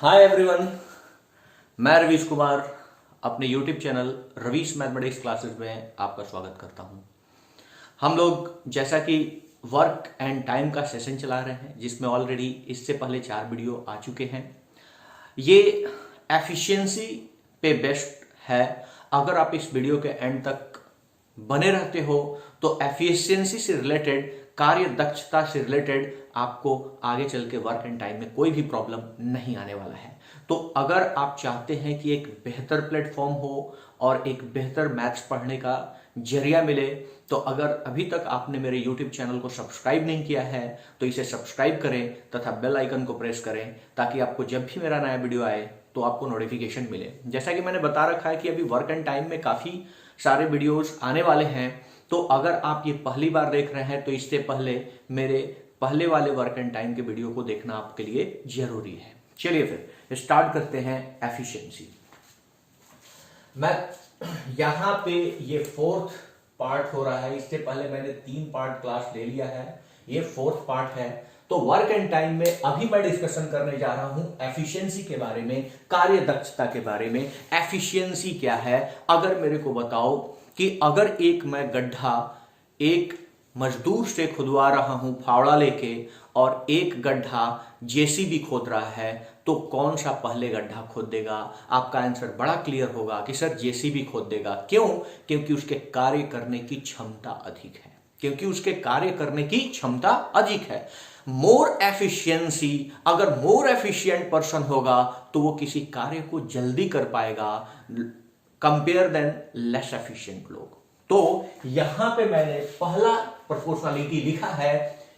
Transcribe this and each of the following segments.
Hi everyone, मैं रवीश कुमार अपने YouTube channel Ravish mathematics classes में आपका स्वागत करता हूं। हम लोग जैसा कि वर्क एंड टाइम का सेशन चला रहे हैं, जिसमें ऑलरेडी इससे पहले 4 वीडियो आ चुके हैं। ये एफिशिएंसी पे बेस्ड है। अगर आप इस वीडियो के एंड तक बने रहते हो तो एफिशिएंसी से रिलेटेड, कार्य दक्षता से रिलेटेड आपको आगे चल के वर्क एंड टाइम में कोई भी प्रॉब्लम नहीं आने वाला है। तो अगर आप चाहते हैं कि एक बेहतर प्लेटफॉर्म हो और एक बेहतर मैथ्स पढ़ने का जरिया मिले, तो अगर अभी तक आपने मेरे यूट्यूब चैनल को सब्सक्राइब नहीं किया है तो इसे सब्सक्राइब करें तथा बेल आइकन को प्रेस करें, ताकि आपको जब भी मेरा नया वीडियो आए तो आपको नोटिफिकेशन मिले। जैसा कि मैंने बता रखा है कि अभी वर्क एंड टाइम में काफ़ी सारे वीडियोस आने वाले हैं, तो अगर आप ये पहली बार देख रहे हैं तो इससे पहले मेरे पहले वाले वर्क एंड टाइम के वीडियो को देखना आपके लिए जरूरी है। चलिए फिर स्टार्ट करते हैं एफिशिएंसी। मैं यहां पे ये 4th पार्ट हो रहा है। इससे पहले मैंने 3 पार्ट क्लास ले लिया है, ये 4th पार्ट है। तो वर्क एंड टाइम में अभी मैं डिस्कशन करने जा रहा हूं एफिशिएंसी के बारे में, कार्य दक्षता के बारे में। एफिशिएंसी क्या है? अगर मेरे को बताओ कि अगर एक मैं गड्ढा एक मजदूर से खुदवा रहा हूं फावड़ा लेके, और एक गड्ढा जेसीबी खोद रहा है, तो कौन सा पहले गड्ढा खोद देगा? आपका आंसर बड़ा क्लियर होगा कि सर जेसीबी खोद देगा। क्यों? क्योंकि उसके कार्य करने की क्षमता अधिक है। क्योंकि उसके कार्य करने की क्षमता अधिक है। मोर एफिशिएंसी, अगर मोर एफिशिएंट पर्सन होगा तो वो किसी कार्य को जल्दी कर पाएगा कंपेयर देन लेस एफिशिएंट लोग। तो यहां पे मैंने पहला प्रोपोर्शनलिटी लिखा है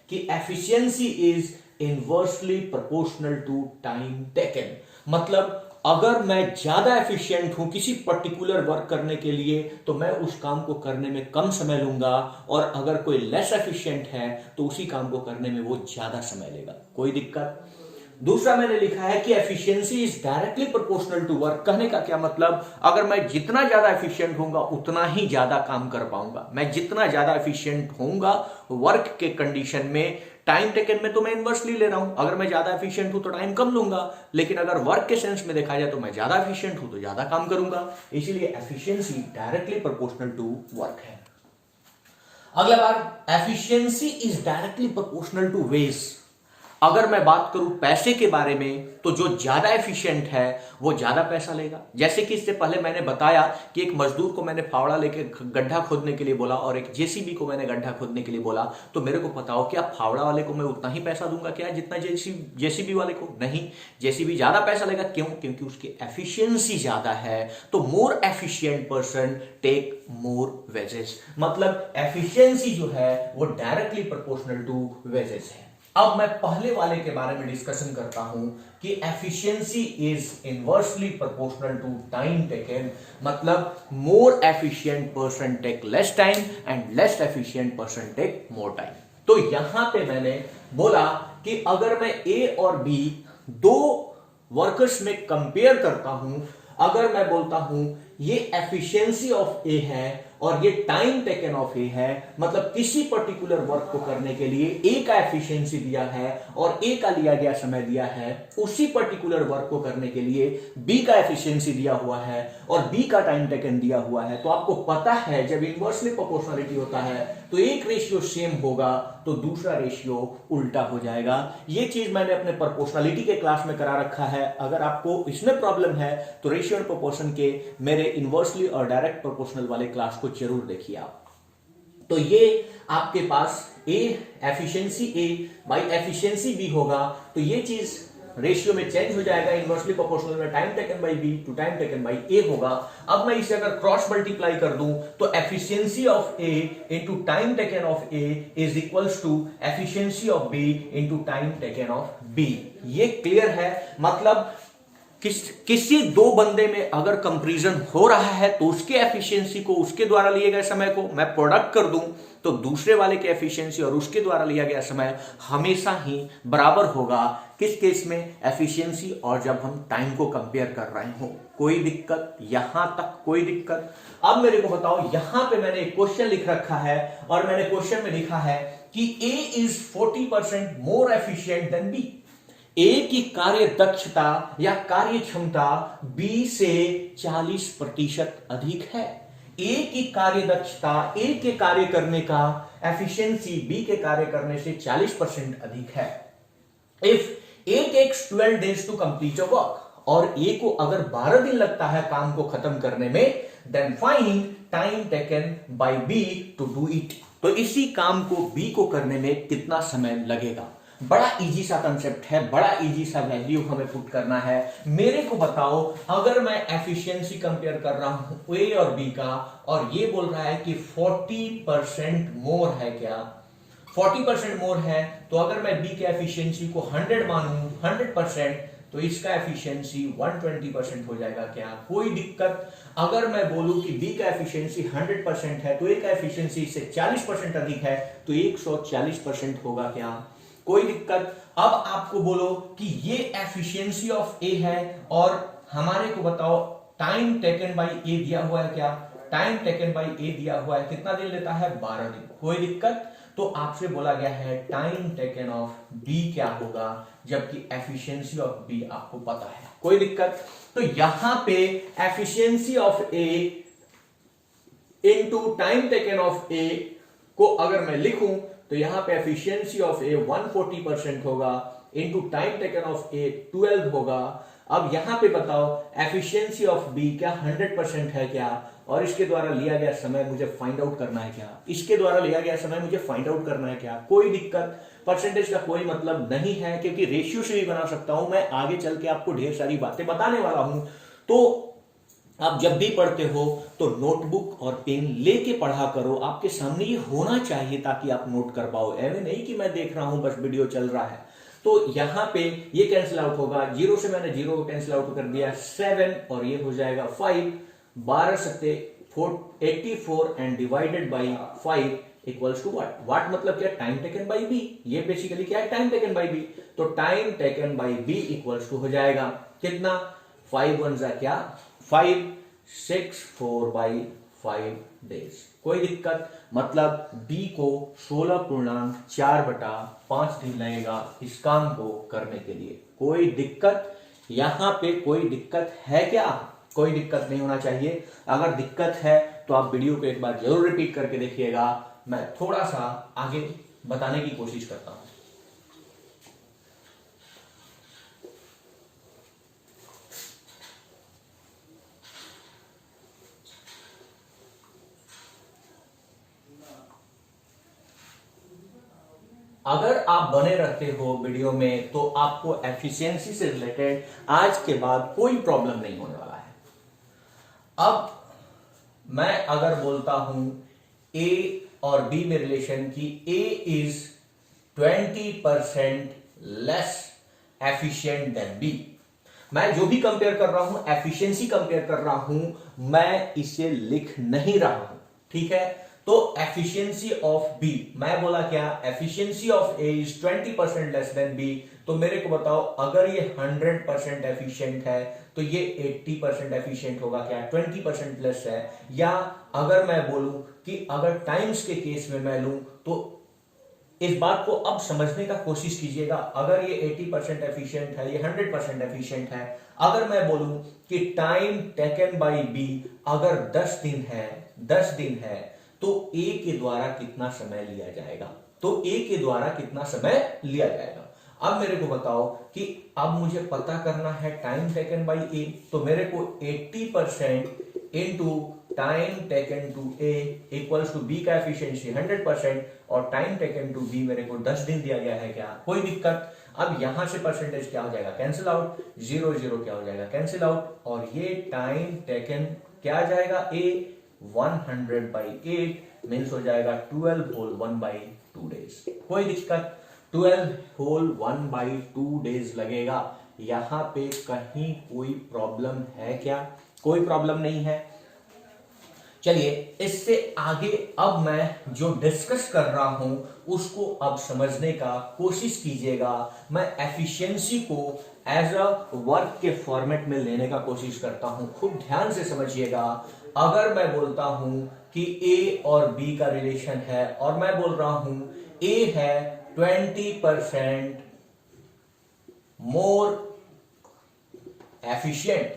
कि efficiency is inversely proportional to time taken. मतलब अगर मैं ज्यादा एफिशिएंट हूं किसी पर्टिकुलर वर्क करने के लिए, तो मैं उस काम को करने में कम समय लूंगा, और अगर कोई लेस एफिशिएंट है तो उसी काम को करने में वो ज्यादा समय लेगा। कोई दिक्कत? दूसरा मैंने लिखा है कि efficiency is directly proportional to work. कहने का क्या मतलब? अगर मैं जितना ज्यादा एफिशिएंट होऊंगा उतना ही ज्यादा काम कर पाऊंगा। मैं जितना ज्यादा एफिशिएंट होऊंगा वर्क के कंडीशन में, टाइम टेकन में तो मैं इनवर्सली ले रहा हूं। अगर मैं ज्यादा एफिशिएंट हूं तो टाइम कम लूंगा, लेकिन अगर वर्क के सेंस में देखा जाए तो मैं ज्यादा एफिशिएंट हूं तो ज्यादा काम करूंगा। इसीलिए efficiency directly proportional to work है। अगला बात, efficiency is directly proportional to wage. अगर मैं बात करूं पैसे के बारे में, तो जो ज्यादा एफिशिएंट है वो ज्यादा पैसा लेगा। जैसे कि इससे पहले मैंने बताया कि एक मजदूर को मैंने फावड़ा लेके गड्ढा खोदने के लिए बोला और एक जेसीबी को मैंने गड्ढा खोदने के लिए बोला, तो मेरे को पता हो कि आप फावड़ा वाले को मैं उतना ही पैसा दूंगा क्या जितना जेसीबी वाले को? नहीं, जेसीबी ज्यादा पैसा लेगा। क्यों? क्योंकि उसकी एफिशिएंसी ज्यादा है। तो more efficient person take more wages. मतलब एफिशिएंसी जो है वो डायरेक्टली प्रोपोर्शनल टू वेजेस है। अब मैं पहले वाले के बारे में डिस्कशन करता हूं कि efficiency is inversely proportional to time taken. मतलब more efficient person take less time and less efficient person take more time. तो यहां पे मैंने बोला कि अगर मैं ए और बी दो वर्कर्स में कंपेयर करता हूं, अगर मैं बोलता हूं ये एफिशिएंसी ऑफ ए है और ये टाइम टेकन ऑफ ए है, मतलब किसी पर्टिकुलर वर्क को करने के लिए ए का एफिशिएंसी दिया है और ए का लिया गया समय दिया है, उसी पर्टिकुलर वर्क को करने के लिए बी का एफिशिएंसी दिया हुआ है और बी का टाइम टेकन दिया हुआ है, तो आपको पता है जब इनवर्सली प्रोपोर्शनलिटी होता है तो एक रेशियो सेम होगा तो दूसरा रेशियो उल्टा हो जाएगा। ये चीज मैंने अपने प्रोपोर्शनलिटी के क्लास में करा रखा है। अगर आपको इसमें प्रॉब्लम है तो रेशियो एंड प्रोपोर्शन के मेरे इनवर्सली और डायरेक्ट प्रोपोर्शनल वाले क्लास को जरूर देखिए आप। तो ये आपके पास A efficiency A by efficiency B होगा, तो ये चीज रेशियो में चेंज हो जाएगा। इनवर्सली प्रोपोर्शनल में time taken by B to time taken by A होगा। अब मैं इसे अगर क्रॉस मल्टीप्लाई कर दूं तो efficiency of A into time taken of A is equals to efficiency of B into time taken of B. ये क्लियर है? मतलब किसी दो बंदे में अगर कंपैरिजन हो रहा है तो उसके एफिशिएंसी को उसके द्वारा लिए गए समय को मैं प्रोडक्ट कर दूं तो दूसरे वाले के एफिशिएंसी और उसके द्वारा लिया गया समय हमेशा ही बराबर होगा। किस केस में? एफिशिएंसी और जब हम टाइम को कंपेयर कर रहे हो। कोई दिक्कत? यहां तक कोई दिक्कत? अब मेरे को बताओ, यहां पे मैंने एक क्वेश्चन लिख रखा है और मैंने क्वेश्चन में लिखा है कि A is 40% more efficient than B. A की कार्य दक्षता या कार्य क्षमता बी से 40% अधिक है। ए की कार्य दक्षता, ए के कार्य करने का एफिशिएंसी बी के कार्य करने से 40% अधिक है। If A takes 12 days to complete a work, और ए को अगर 12 दिन लगता है काम को खत्म करने में, then find time taken by B to do it. तो इसी काम को बी को करने में कितना समय लगेगा। बड़ा इजी सा कंसेप्ट है, बड़ा इजी सा वैल्यू हमें पुट करना है। मेरे को बताओ, अगर मैं एफिशिएंसी कंपेयर कर रहा हूं ए और बी का, और ये बोल रहा है कि 40% मोर है क्या, 40% मोर है, तो अगर मैं बी के एफिशिएंसी को 100 मानूं, 100%, तो इसका एफिशिएंसी 120% हो जाएगा क्या, कोई दिक्कत। अगर मैं बोलूं कि बी का एफिशिएंसी 100% है, तो ए का एफिशिएंसी इससे 40% अधिक है, तो 140% होगा क्या, कोई दिक्कत। अब आपको बोलो कि ये एफिशिएंसी ऑफ ए है, और हमारे को बताओ टाइम टेकन बाय ए दिया हुआ है क्या, टाइम टेकन बाय ए दिया हुआ है, कितना दिन लेता है, 12 दिन, कोई दिक्कत। तो आपसे बोला गया है टाइम टेकन ऑफ बी क्या होगा, जबकि एफिशिएंसी ऑफ बी आपको पता है, कोई दिक्कत। तो यहां पे efficiency of A into time taken of A को अगर मैं लिखूं, तो यहां पे एफिशिएंसी ऑफ ए 140% होगा, इनटू टाइम टेकन ऑफ ए 12 होगा। अब यहां पे बताओ एफिशिएंसी ऑफ बी क्या 100% है क्या, और इसके द्वारा लिया गया समय मुझे फाइंड आउट करना है क्या, इसके द्वारा लिया गया समय मुझे फाइंड आउट करना है क्या, कोई दिक्कत। परसेंटेज का कोई मतलब नहीं है, क्योंकि रेशियो से भी बना सकता हूं मैं, आगे चल के आपको ढेर सारी बातें बताने वाला हूं। तो आप जब भी पढ़ते हो तो नोटबुक और पेन लेके पढ़ा करो, आपके सामने ये होना चाहिए ताकि आप नोट कर पाओ। ऐसे नहीं कि मैं देख रहा हूं बस वीडियो चल रहा है। तो यहां पे ये कैंसिल आउट होगा, 0 से मैंने 0 को कैंसिल आउट कर दिया, 7 और ये हो जाएगा 5, 12 सत्ते 84 and divided by 5 equals to what, what मतलब क्या, टाइम टेकन बाई बी। ये बेसिकली क्या है, टाइम टेकन बाई बी। तो time taken by B equals to हो जाएगा कितना, 5 1 जा क्या 5, 6 4 बाई 5 डेज, कोई दिक्कत। मतलब बी को 16.4/5 दिन लगेगा इस काम को करने के लिए, कोई दिक्कत। यहां पे कोई दिक्कत है क्या, कोई दिक्कत नहीं होना चाहिए। अगर दिक्कत है तो आप वीडियो को एक बार जरूर रिपीट करके देखिएगा, मैं थोड़ा सा आगे बताने की कोशिश करता हूं। अगर आप बने रहते हो वीडियो में, तो आपको एफिशिएंसी से रिलेटेड आज के बाद कोई प्रॉब्लम नहीं होने वाला है। अब मैं अगर बोलता हूं ए और बी में रिलेशन की A is 20% less efficient than B, मैं जो भी कंपेयर कर रहा हूं, एफिशिएंसी कंपेयर कर रहा हूं, मैं इसे लिख नहीं रहा हूं, ठीक है। तो एफिशिएंसी ऑफ बी, मैं बोला क्या, efficiency of A is 20% less than B. तो मेरे को बताओ, अगर ये 100% एफिशिएंट है, तो ये 80% एफिशिएंट होगा क्या, 20% लेस है। या अगर मैं बोलूं कि अगर टाइम्स के केस में मैं लूं, तो इस बात को अब समझने का कोशिश कीजिएगा। अगर ये 80% एफिशिएंट है, ये 100% एफिशिएंट है। अगर मैं बोलूं कि टाइम टेकन बाय बी अगर 10 दिन है, 10 दिन है, तो ए के द्वारा कितना समय लिया जाएगा, तो ए के द्वारा कितना समय लिया जाएगा। अब मेरे को बताओ कि अब मुझे पता करना है टाइम टेकन बाय ए, तो मेरे को 80% into time taken to A equals to B का एफिशिएंसी 100%, और टाइम टेकन टू बी मेरे को 10 दिन दिया गया है क्या, कोई दिक्कत। अब यहां से परसेंटेज क्या हो जाएगा, कैंसिल आउट, 0 0 क्या हो जाएगा, कैंसिल आउट, और ये टाइम टेकन क्या आ जाएगा, ए 100/8 मीन्स हो जाएगा 12 होल 1/2 डेज, कोई दिक्कत। 12 होल 1/2 डेज लगेगा। यहां पे कहीं कोई प्रॉब्लम है क्या, कोई प्रॉब्लम नहीं है। चलिए इससे आगे अब मैं जो डिस्कस कर रहा हूं उसको अब समझने का कोशिश कीजिएगा। मैं एफिशिएंसी को एज अ वर्क के फॉर्मेट में लेने का कोशिश करता हूं, खूब ध्यान से समझिएगा। अगर मैं बोलता हूं कि ए और बी का रिलेशन है, और मैं बोल रहा हूं ए है 20% मोर एफिशिएंट,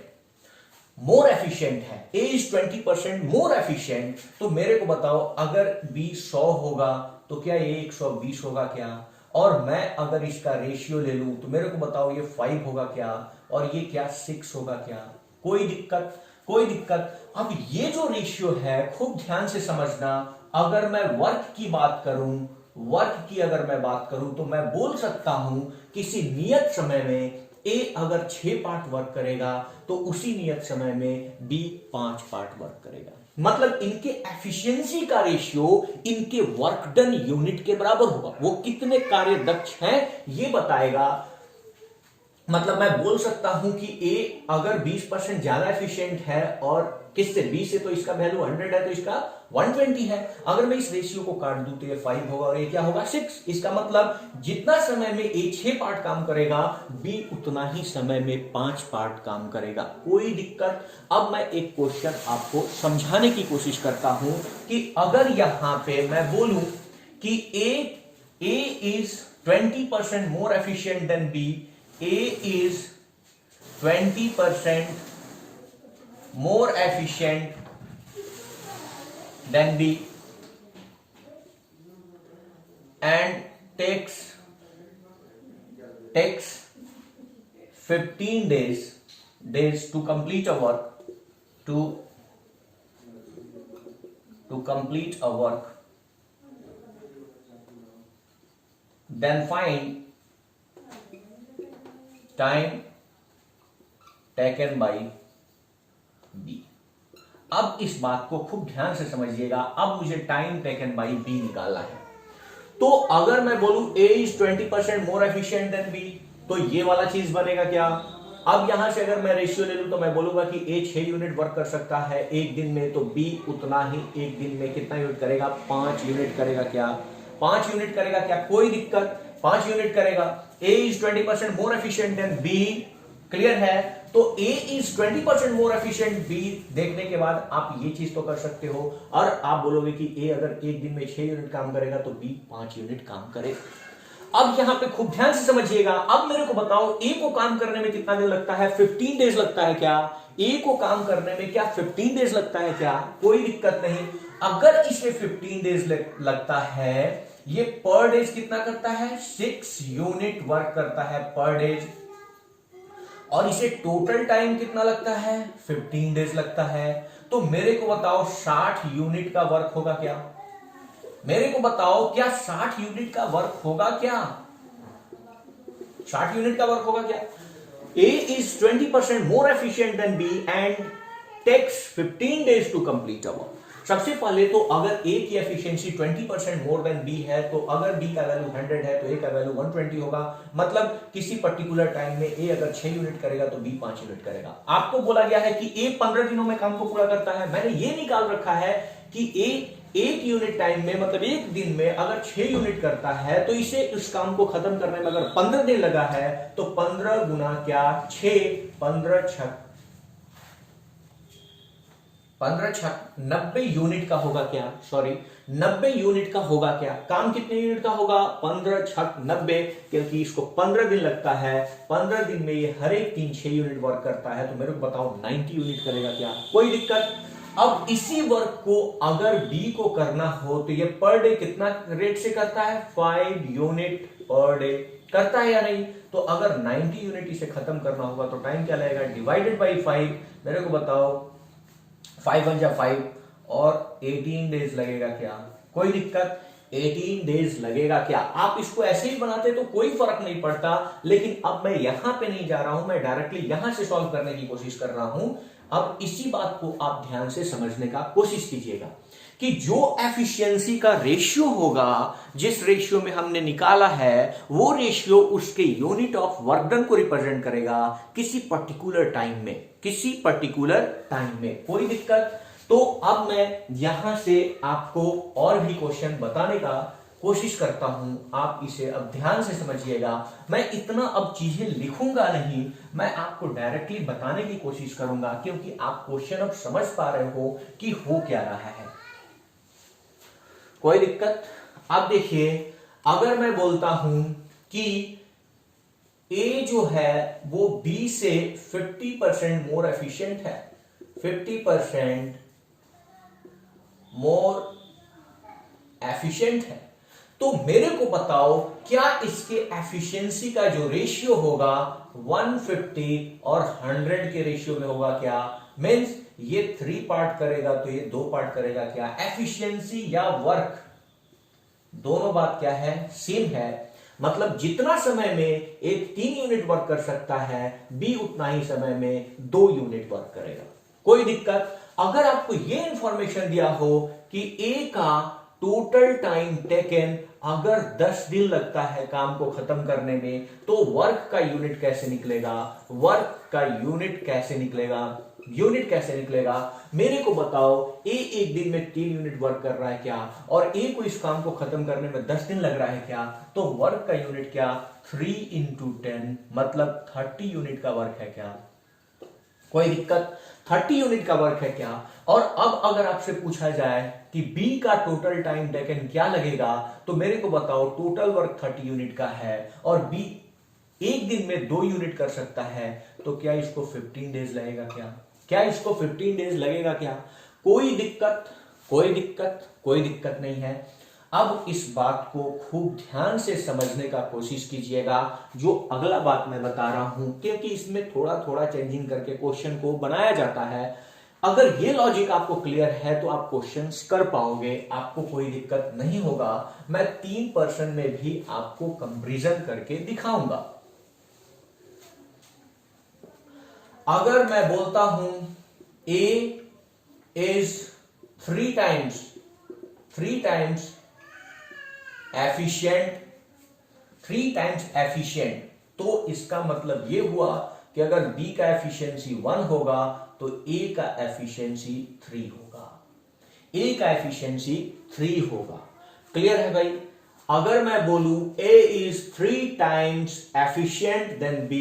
मोर एफिशिएंट है, ए इज 20% मोर एफिशिएंट, तो मेरे को बताओ अगर बी 100 होगा तो क्या ये 120 होगा क्या? और मैं अगर इसका रेशियो ले लूं तो मेरे को बताओ ये 5 होगा क्या, और ये क्या 6 होगा क्या? कोई दिक्कत? कोई दिक्कत? अब ये जो रेशियो है खूब ध्यान से समझना, अगर मैं वर्क की बात करूं, वर्क की अगर मैं बात करूं तो मैं बोल सकता हूं किसी नियत समय में ए अगर 6 पार्ट वर्क करेगा तो उसी नियत समय में बी 5 पार्ट वर्क करेगा। मतलब इनके एफिशिएंसी का रेशियो इनके वर्क डन यूनिट के बराबर होगा। वो कितने कार्य दक्ष हैं ये बताएगा। मतलब मैं बोल सकता हूं कि ए अगर 20% ज्यादा एफिशिएंट है और किससे, बी से, तो इसका वैल्यू 100 है तो इसका 120 है। अगर मैं इस रेशियो को काट दूं तो ये 5 होगा और ये क्या होगा 6। इसका मतलब जितना समय में ए 6 पार्ट काम करेगा बी उतना ही समय में 5 पार्ट काम करेगा। कोई दिक्कत? अब मैं एक क्वेश्चन आपको समझाने की कोशिश करता हूं कि अगर यहां पे मैं बोलूं कि A is 20% more efficient than B, A is 20% more efficient than B and takes 15 days to complete a work, to complete a work, then find time taken by B. अब इस बात को खूब ध्यान से समझिएगा। अब मुझे टाइम टेकन बाई बी निकालना है। तो अगर मैं बोलूं A is 20% more efficient than B तो ये वाला चीज बनेगा क्या? अब यहां से अगर मैं रेशियो ले लूं तो मैं बोलूंगा कि ए 6 यूनिट वर्क कर सकता है एक दिन में, तो बी उतना ही एक दिन में कितना यूनिट करेगा? 5 यूनिट करेगा क्या? 5 यूनिट करेगा क्या? कोई दिक्कत? 5 यूनिट करेगा। A is 20% more efficient than B, clear है? तो A is 20% more efficient B देखने के बाद आप ये चीज तो कर सकते हो और आप बोलोगे कि A अगर एक दिन में 6 यूनिट काम करेगा तो B 5 यूनिट काम करेगा। अब यहां पे खूब ध्यान से समझिएगा। अब मेरे को बताओ A को काम करने में कितना दिन लगता है? 15 डेज लगता है क्या? A को काम करने में क्या 15 डेज लगता है क्या? कोई दिक्कत नहीं। अगर इसे 15 डेज लगता है, ये पर डेज कितना करता है? 6 यूनिट वर्क करता है पर डेज, और इसे टोटल टाइम कितना लगता है? 15 डेज लगता है। तो मेरे को बताओ 60 यूनिट का वर्क होगा क्या? मेरे को बताओ क्या 60 यूनिट का वर्क होगा क्या? 60 यूनिट का वर्क होगा क्या? A is 20% more efficient than B and takes 15 days to complete a work. सबसे पहले तो अगर A की एफिशिएंसी 20% मोर देन B है तो अगर B का वैल्यू 100 है तो A का वैल्यू 120 होगा। मतलब किसी पर्टिकुलर टाइम में A अगर 6 यूनिट करेगा तो B 5 यूनिट करेगा। आपको बोला गया है कि A 15 दिनों में काम को पूरा करता है। मैंने ये निकाल रखा है कि A 1 यूनिट टाइम में, मतलब एक दिन में अगर 6 यूनिट करता है तो इसे उस काम को खत्म करने में अगर 15 दिन लगा है तो 15 गुना क्या 6, 15 छक 90 यूनिट का होगा क्या? सॉरी 90 यूनिट का होगा क्या? काम कितने यूनिट का होगा? 15 छक 90, क्योंकि इसको 15 दिन लगता है। 15 दिन में ये हर एक 3-6 यूनिट वर्क करता है। तो मेरे को बताओ 90 यूनिट करेगा क्या? कोई दिक्कत? अब इसी वर्क को अगर बी को करना हो तो ये पर डे कितना रेट से करता है? 5 यूनिट पर डे करता है या नहीं? तो अगर 90 यूनिट इसे खत्म करना होगा तो टाइम क्या लगेगा? Divided by 5। मेरे को बताओ 5 1 जा 5 और 18 डेज लगेगा क्या? कोई दिक्कत? 18 डेज लगेगा क्या? आप इसको ऐसे ही बनाते तो कोई फर्क नहीं पड़ता, लेकिन अब मैं यहां पे नहीं जा रहा हूं, मैं डायरेक्टली यहां से सॉल्व करने की कोशिश कर रहा हूं। अब इसी बात को आप ध्यान से समझने का कोशिश कीजिएगा कि जो एफिशिएंसी का रेशियो होगा, जिस रेशियो में हमने निकाला है, वो रेशियो उसके यूनिट ऑफ वर्क डन को रिप्रेजेंट करेगा किसी पर्टिकुलर टाइम में, किसी पर्टिकुलर टाइम में। कोई दिक्कत? तो अब मैं यहां से आपको और भी क्वेश्चन बताने का कोशिश करता हूं। आप इसे अब ध्यान से समझिएगा। मैं इतना अब चीजें लिखूंगा नहीं, मैं आपको डायरेक्टली बताने की कोशिश करूंगा, क्योंकि आप क्वेश्चन अब समझ पा रहे हो कि हो क्या रहा है। कोई दिक्कत? अब देखिए, अगर मैं बोलता हूं कि ए जो है वो बी से 50% मोर एफिशिएंट है, 50% मोर एफिशिएंट है, तो मेरे को बताओ क्या इसके एफिशिएंसी का जो रेशियो होगा 150 और 100 के रेशियो में होगा क्या? मींस ये 3 पार्ट करेगा तो ये 2 पार्ट करेगा क्या? एफिशिएंसी या वर्क दोनों बात क्या है? सेम है। मतलब जितना समय में एक 3 यूनिट वर्क कर सकता है, बी उतना ही समय में 2 यूनिट वर्क करेगा। कोई दिक्कत? अगर आपको ये इंफॉर्मेशन दिया हो कि ए का टोटल टाइम टेकन अगर 10 दिन लगता है काम को खत्म करने में, तो वर्क का यूनिट कैसे निकलेगा? वर्क का यूनिट कैसे निकलेगा? यूनिट कैसे निकलेगा? मेरे को बताओ, ए एक दिन में 3 यूनिट वर्क कर रहा है क्या? और ए को इस काम को खत्म करने में 10 दिन लग रहा है क्या? तो वर्क का यूनिट क्या? 3 into 10 मतलब 30 यूनिट का वर्क है क्या? कोई दिक्कत? 30 यूनिट का वर्क है क्या? और अब अगर आपसे पूछा जाए कि बी का टोटल टाइम टेकन क्या लगेगा, तो मेरे को बताओ टोटल वर्क 30 यूनिट का है और बी एक दिन में 2 यूनिट कर सकता है, तो क्या इसको 15 डेज लगेगा क्या? क्या इसको 15 डेज लगेगा क्या? कोई दिक्कत? कोई दिक्कत? कोई दिक्कत नहीं है। अब इस बात को खूब ध्यान से समझने का कोशिश कीजिएगा, जो अगला बात मैं बता रहा हूं, क्योंकि इसमें थोड़ा थोड़ा चेंजिंग करके क्वेश्चन को बनाया जाता है। अगर ये लॉजिक आपको क्लियर है तो आप क्वेश्चंस कर पाओगे, आपको कोई दिक्कत नहीं होगा। मैं 3% में भी आपको कंपैरिजन करके दिखाऊंगा। अगर मैं बोलता हूं A is 3 times एफिशिएंट, तो इसका मतलब ये हुआ कि अगर B का एफिशिएंसी 1 होगा तो A का एफिशिएंसी 3 होगा। A का एफिशिएंसी 3 होगा। क्लियर है भाई? अगर मैं बोलूं A is 3 times efficient than B,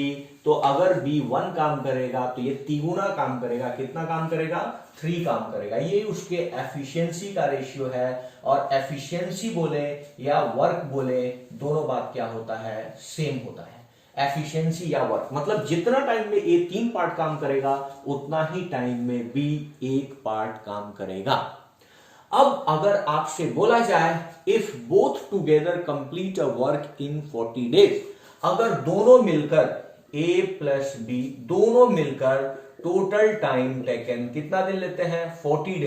तो अगर B 1 काम करेगा तो ये 3 गुना काम करेगा। कितना काम करेगा? 3 काम करेगा। ये उसके एफिशिएंसी का रेशियो है। और एफिशिएंसी बोले या वर्क बोले, दोनों बात क्या होता है? सेम होता है। एफिशिएंसी या वर्क मतलब जितना टाइम में A 3 पार्ट काम करेगा, उतना ही टाइम में B 1 पार्ट काम करेगा। अब अगर आपसे बोला जाए if both together complete a work in 40 days, अगर दोनों मिलकर A प्लस बी दोनों मिलकर टोटल टाइम टेकन कितना दिन लेते हैं? 40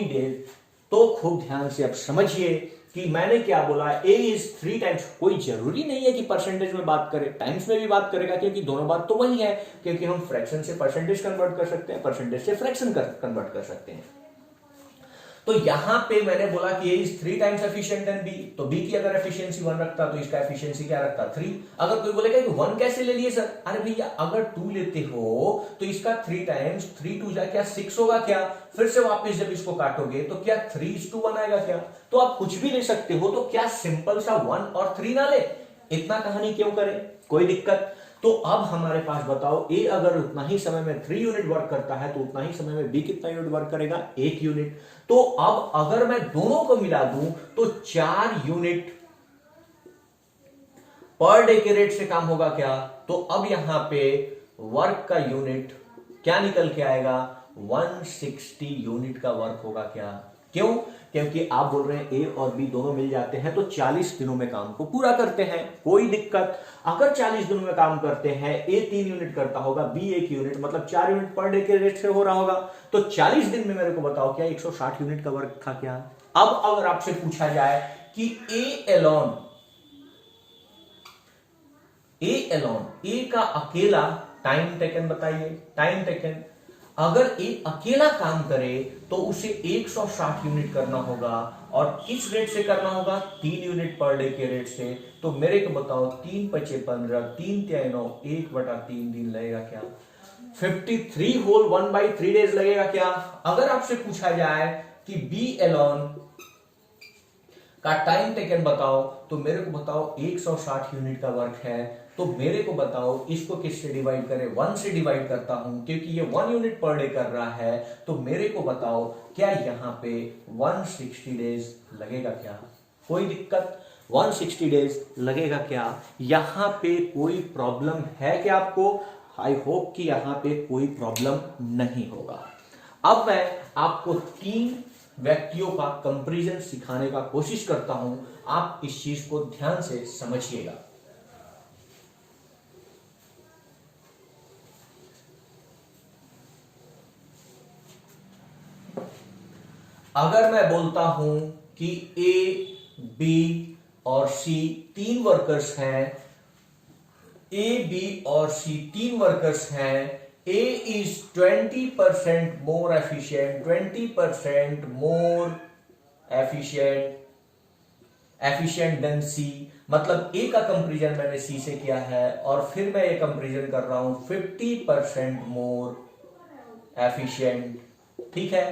डेज। तो खूब ध्यान से अब समझिए कि मैंने क्या बोला। A is 3 times. कोई जरूरी नहीं है कि परसेंटेज में बात करे, टाइम्स में भी बात करेगा, क्योंकि दोनों बात तो वही है। क्योंकि हम फ्रैक्शन से परसेंटेज कन्वर्ट कर सकते हैं, परसेंटेज से फ्रैक्शन कन्वर्ट कर सकते हैं। तो यहां पे मैंने बोला कि A is 3 times efficient than B, तो B की अगर एफिशिएंसी 1 रखता तो इसका एफिशिएंसी क्या रखता? 3। अगर कोई बोलेगा कि 1 कैसे ले लिए सर? अरे भैया अगर 2 लेते हो तो इसका 3 टाइम्स 3 2 जा क्या 6 होगा क्या? फिर से वापस जब इसको काटोगे तो क्या 3:1 आएगा क्या? तो आप कुछ भी ले सकते हो, तो क्या सिंपल सा 1 और 3 ना ले? इतना कहानी क्यों करें? कोई दिक्कत? तो अब हमारे पास बताओ, A अगर उतना ही समय में 3 यूनिट वर्क करता है तो उतना ही समय में B कितना यूनिट वर्क करेगा? 1 यूनिट। तो अब अगर मैं दोनों को मिला दूं तो 4 यूनिट पर डे के रेट से काम होगा क्या? तो अब यहां पे वर्क का यूनिट क्या निकल के आएगा? 160 यूनिट का वर्क होगा क्या? क्यों? क्योंकि आप बोल रहे हैं A और B दोनों मिल जाते हैं तो 40 दिनों में काम को पूरा करते हैं। कोई दिक्कत? अगर 40 दिनों में काम करते हैं, A 3 यूनिट करता होगा, B 1 यूनिट, मतलब 4 यूनिट पर डे के रेट से हो रहा होगा। तो 40 दिन में मेरे को बताओ क्या 160 यूनिट का वर्क था क्या? अब अगर आपसे पूछा जाए कि A का अकेला टाइम टेकन बताइए। टाइम टेकन अगर A अकेला काम करे तो उसे 160 यूनिट करना होगा, और किस रेट से करना होगा? 3 यूनिट पर डे के रेट से। तो मेरे को बताओ 3 5 15, 3 3 9, 1/3 दिन लगेगा क्या? 53 होल 1/3 डेज लगेगा क्या? अगर आपसे पूछा जाए कि B एलोन का टाइम टेकन बताओ, तो मेरे को बताओ 160 यूनिट का वर्क है। तो मेरे को बताओ इसको किससे डिवाइड करें? 1 से डिवाइड करता हूं, क्योंकि ये 1 यूनिट पर डे कर रहा है। तो मेरे को बताओ क्या यहां पे 160 डेज लगेगा क्या? कोई दिक्कत? 160 डेज लगेगा क्या? यहां पे कोई प्रॉब्लम है क्या आपको? आई होप कि यहां पे कोई प्रॉब्लम नहीं होगा। अब मैं आपको 3 व्यक्तियों का कंपैरिजन सिखाने का कोशिश करता हूं, आप इस चीज को ध्यान से समझिएगा। अगर मैं बोलता हूं कि ए, बी और सी 3 वर्कर्स हैं, ए, बी और सी 3 वर्कर्स हैं, A is 20% more efficient, 20% more efficient than C। मतलब A का कंपैरिजन मैंने C से किया है और फिर मैं ये कंपैरिजन कर रहा हूं 50% मोर एफिशिएंट। ठीक है,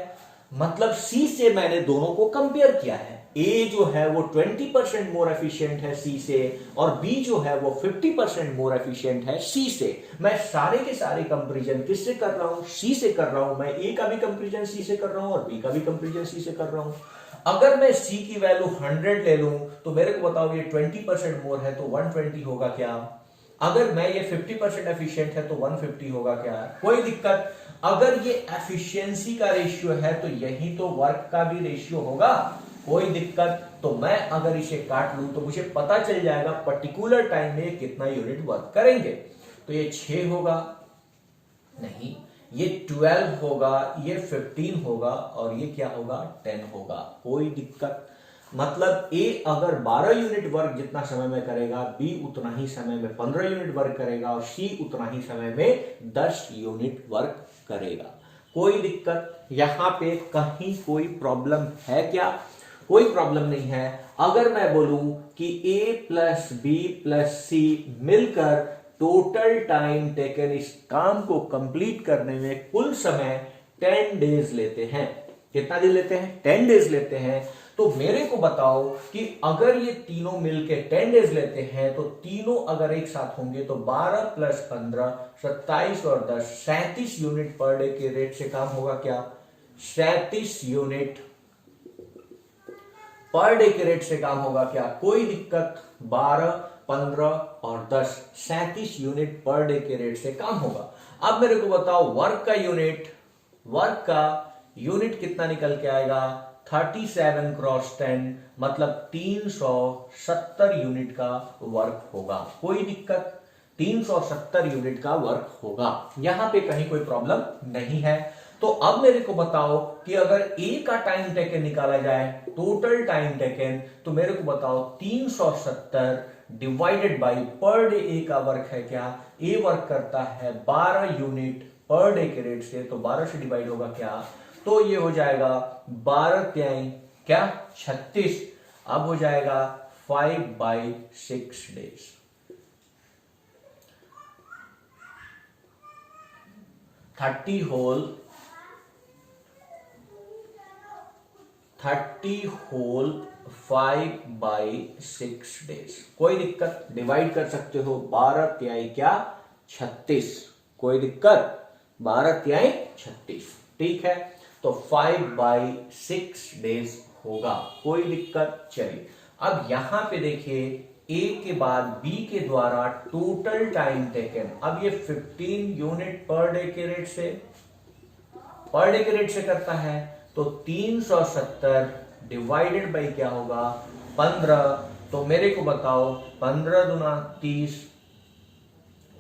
मतलब C से मैंने दोनों को कंपेयर किया है। A जो है वो 20% मोर एफिशिएंट है C से और B जो है वो 50% मोर एफिशिएंट है C से। मैं सारे के सारे कंपैरिजन किससे कर रहा हूं? C से कर रहा हूं। मैं A का भी कंपैरिजन C से कर रहा हूं और B का भी कंपैरिजन C से कर रहा हूं। अगर मैं C की वैल्यू 100 ले लूं तो मेरे को बताओ ये 20% मोर है तो 120 होगा क्या? अगर मैं ये 50% एफिशिएंट है तो 150 होगा क्या? कोई दिक्कत? अगर ये एफिशिएंसी का रेशियो है तो यही तो वर्क का भी रेशियो होगा। कोई दिक्कत? तो मैं अगर इसे काट लूं तो मुझे पता चल जाएगा पर्टिकुलर टाइम में कितना यूनिट वर्क करेंगे। तो ये 6 होगा, नहीं ये 12 होगा, ये 15 होगा और ये क्या होगा? 10 होगा। कोई दिक्कत? मतलब A अगर 12 यूनिट वर्क जितना समय में करेगा, B उतना ही समय में 15 यूनिट वर्क करेगा और C उतना ही समय में 10 यूनिट वर्क करेगा। कोई दिक्कत? यहां पे कहीं कोई प्रॉब्लम है क्या? कोई प्रॉब्लम नहीं है। अगर मैं बोलूं कि A plus B plus C मिलकर टोटल टाइम टेकन इस काम को कंप्लीट करने में कुल समय 10 डेज लेते हैं। कितना दिन लेते हैं? 10 डेज लेते हैं। तो मेरे को बताओ कि अगर ये तीनों मिलके 10 डेज लेते हैं तो तीनों अगर एक साथ होंगे तो 12 प्लस 15 27 और 10 37 यूनिट पर डे के रेट से काम होगा क्या? 37 यूनिट पर डे के रेट से काम होगा क्या? कोई दिक्कत? 12 15 और 10 37 यूनिट पर डे के रेट से काम होगा। अब मेरे को बताओ वर्क का यूनिट कितना निकल के आएगा? 37 क्रॉस 10 मतलब 370 यूनिट का वर्क होगा। कोई दिक्कत? 370 यूनिट का वर्क होगा। यहां पे कहीं कोई प्रॉब्लम नहीं है। तो अब मेरे को बताओ कि अगर A का टाइम टेकन निकाला जाए, टोटल टाइम टेकन, तो मेरे को बताओ 370 divided by per day A का वर्क है क्या? A वर्क करता है 12 यूनिट पर डे के रेट से, तो 12 से डिवाइड होगा क्या? तो ये हो जाएगा 12 त्याई क्या? 36। अब हो जाएगा 5/6 डेज। 30 whole 5/6 days. कोई दिक्कत? डिवाइड कर सकते हो। 12 त्याई क्या? 36। कोई दिक्कत? 12 त्याई 36। ठीक है, तो 5/6 डेज होगा। कोई दिक्कत? चलिए अब यहां पे देखिए A के बाद B के द्वारा टोटल टाइम टेकन, अब ये 15 यूनिट पर डे के रेट से करता है, तो 370 डिवाइडेड बाई क्या होगा? 15। तो मेरे को बताओ 15 दूना 30,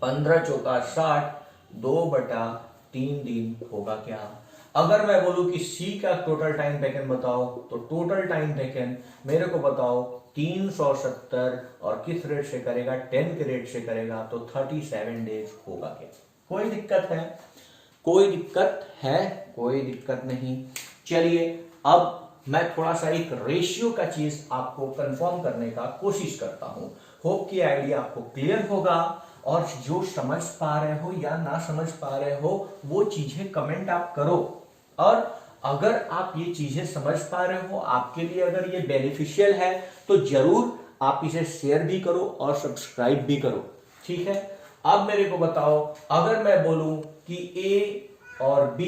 15 चौका 60, 2/3 दिन होगा क्या? अगर मैं बोलूं कि C का टोटल टाइम टेकन बताओ, तो टोटल टाइम टेकन मेरे को बताओ 370 और किस रेट से करेगा? 10 के रेट से करेगा, तो 37 डेज होगा क्या? कोई दिक्कत है? कोई दिक्कत है? कोई दिक्कत नहीं। चलिए अब मैं थोड़ा सा एक रेशियो का चीज आपको कंफर्म करने का कोशिश करता हूं। होप कि आइडिया आपको क्लियर होगा और जो समझ पा रहे हो या ना समझ पा रहे हो वो चीजें कमेंट आप करो। और अगर आप ये चीजें समझ पा रहे हो, आपके लिए अगर ये बेनिफिशियल है, तो जरूर आप इसे शेयर भी करो और सब्सक्राइब भी करो। ठीक है, अब मेरे को बताओ, अगर मैं बोलूं कि A और B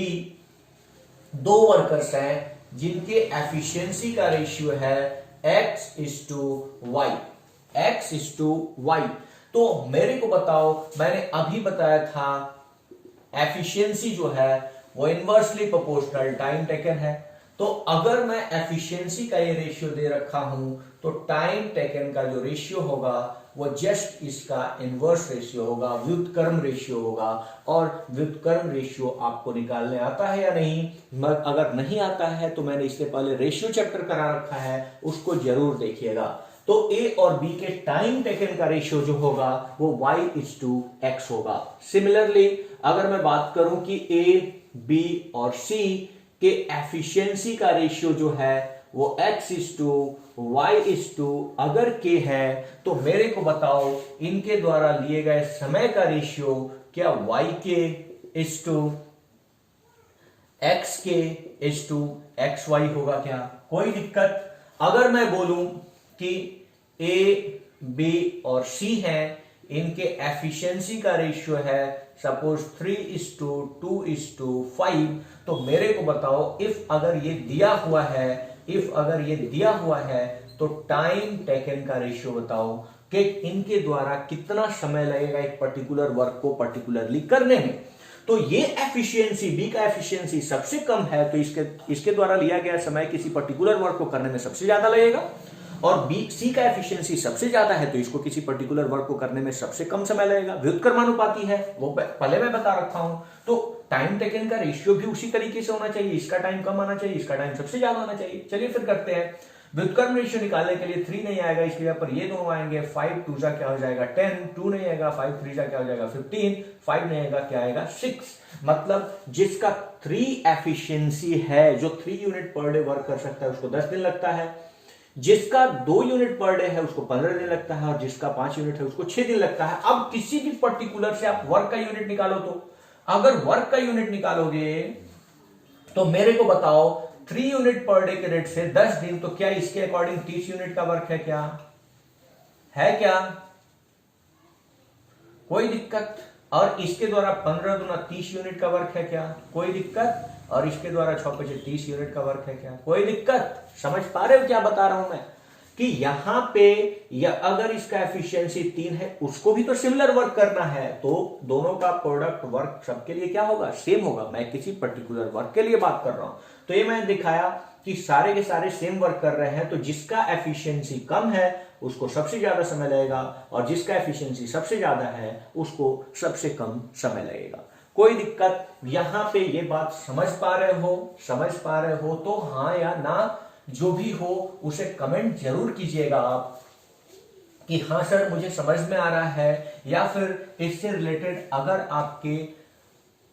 2 वर्कर्स हैं जिनके एफिशिएंसी का रेशियो है x/y, x/y। तो मेरे को बताओ, मैंने अभी बताया था एफिशिएंसी जो है वो इनवर्सली प्रोपोर्शनल टाइम टेकन है। तो अगर मैं एफिशिएंसी का ये रेशियो दे रखा हूं तो टाइम टेकन का जो रेशियो होगा वो जस्ट इसका इनवर्स रेशियो होगा, व्युत्क्रम रेशियो होगा। और व्युत्क्रम रेशियो आपको निकालने आता है या नहीं? अगर नहीं आता है तो मैंने इससे पहले रेशियो चैप्टर करा रखा है, उसको जरूर देखिएगा। तो ए और बी के टाइम टेकन का रेशियो जो होगा वो y/x होगा। सिमिलरली अगर मैं बात करूं कि ए, बी और सी के एफिशिएंसी का रेशियो जो है वो x/y/, अगर k है तो मेरे को बताओ इनके द्वारा लिए गए समय का रेशियो क्या yk/xk/xy होगा क्या? कोई दिक्कत? अगर मैं बोलूं कि ए, बी और सी हैं, इनके एफिशिएंसी का रेशियो है सपोज 3:2:5, तो मेरे को बताओ इफ अगर ये दिया हुआ है तो टाइम टेकन का रेशियो बताओ कि इनके द्वारा कितना समय लगेगा एक पर्टिकुलर वर्क को पर्टिकुलरली करने में। तो ये एफिशिएंसी, बी का एफिशिएंसी सबसे कम है तो इसके द्वारा लिया गया समय किसी पर्टिकुलर वर्क को करने में सबसे ज्यादा लगेगा। और बी, सी का एफिशिएंसी सबसे ज्यादा है तो इसको किसी पर्टिकुलर वर्क को करने में सबसे कम समय लगेगा। व्युत्क्रमानुपाती है, वो पहले मैं बता रखा हूं। तो टाइम टेकन का रेशियो भी उसी तरीके से होना चाहिए, इसका टाइम कम आना चाहिए, इसका टाइम सबसे ज्यादा होना चाहिए। चलिए फिर करते हैं। व्युत्क्रम रेशियो निकालने के लिए 3 नहीं आएगा, इसके पर ये दोनों आएंगे। 5 2 क्या हो जाएगा 10, 2 नहीं आएगा, 5 3 क्या हो जाएगा 15, 5 नहीं आएगा, क्या आएगा 6। मतलब जिसका 3 एफिशिएंसी है, जो 3 यूनिट पर डे वर्क कर सकता है उसको 10 दिन लगता है, जिसका 2 यूनिट पर डे है उसको 15 दिन लगता है, और जिसका 5 यूनिट है उसको 6 दिन लगता है। अब किसी भी पर्टिकुलर से आप वर्क का यूनिट निकालो, तो अगर वर्क का यूनिट निकालोगे तो मेरे को बताओ 3 यूनिट पर डे के रेट से 10 दिन, तो क्या इसके अकॉर्डिंग 30 यूनिट का वर्क है क्या? है क्या? कोई दिक्कत? और इसके द्वारा 15 दूना 30 यूनिट का वर्क है क्या? कोई दिक्कत? और इसके द्वारा 6 5 30 यूनिट का वर्क है क्या? कोई दिक्कत? समझ पा रहे हो क्या बता रहा हूं मैं? कि यहां पे या अगर इसका एफिशिएंसी 3 है, उसको भी तो सिमिलर वर्क करना है, तो दोनों का प्रोडक्ट वर्क सबके लिए क्या होगा? सेम होगा। मैं किसी पर्टिकुलर वर्क के लिए बात कर रहा हूं, तो ये मैंने दिखाया कि सारे के सारे सेम वर्क कर रहे हैं, तो जिसका एफिशिएंसी कम है उसको सबसे ज्यादा समय लगेगा, और जिसका एफिशिएंसी सबसे ज्यादा है उसको सबसे कम समय लगेगा। कोई दिक्कत? यहां पे ये बात समझ पा रहे हो तो हाँ या ना जो भी हो उसे कमेंट जरूर कीजिएगा आप कि हाँ सर मुझे समझ में आ रहा है, या फिर इससे रिलेटेड अगर आपके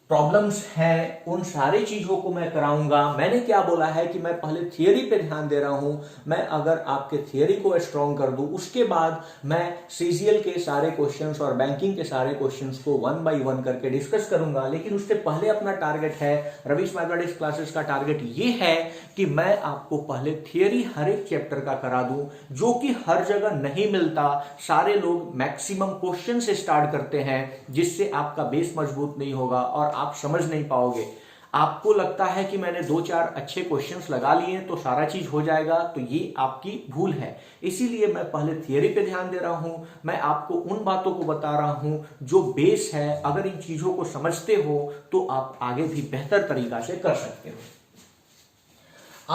प्रॉब्लम्स हैं उन सारी चीजों को मैं कराऊंगा। मैंने क्या बोला है कि मैं पहले थियरी पे ध्यान दे रहा हूं। मैं अगर आपके थियरी को स्ट्रॉन्ग कर दूं उसके बाद मैं सीजीएल के सारे क्वेश्चंस और बैंकिंग के सारे क्वेश्चंस को 1 बाय 1 करके डिस्कस करूंगा। लेकिन उससे पहले अपना टारगेट है, रवीश मैथमेटिक्स क्लासेस का टारगेट ये है कि मैं आपको पहले थियरी हर एक चैप्टर का करा दूं, जो कि हर जगह नहीं मिलता। सारे लोग मैक्सिमम क्वेश्चन से स्टार्ट करते हैं, जिससे आपका बेस मजबूत नहीं होगा और आप समझ नहीं पाओगे। आपको लगता है कि मैंने 2-4 अच्छे क्वेश्चंस लगा लिए तो सारा चीज हो जाएगा, तो ये आपकी भूल है। इसीलिए मैं पहले थियरी पे ध्यान दे रहा हूं। मैं आपको उन बातों को बता रहा हूं जो बेस है। अगर इन चीजों को समझते हो तो आप आगे भी बेहतर तरीका से कर सकते हो।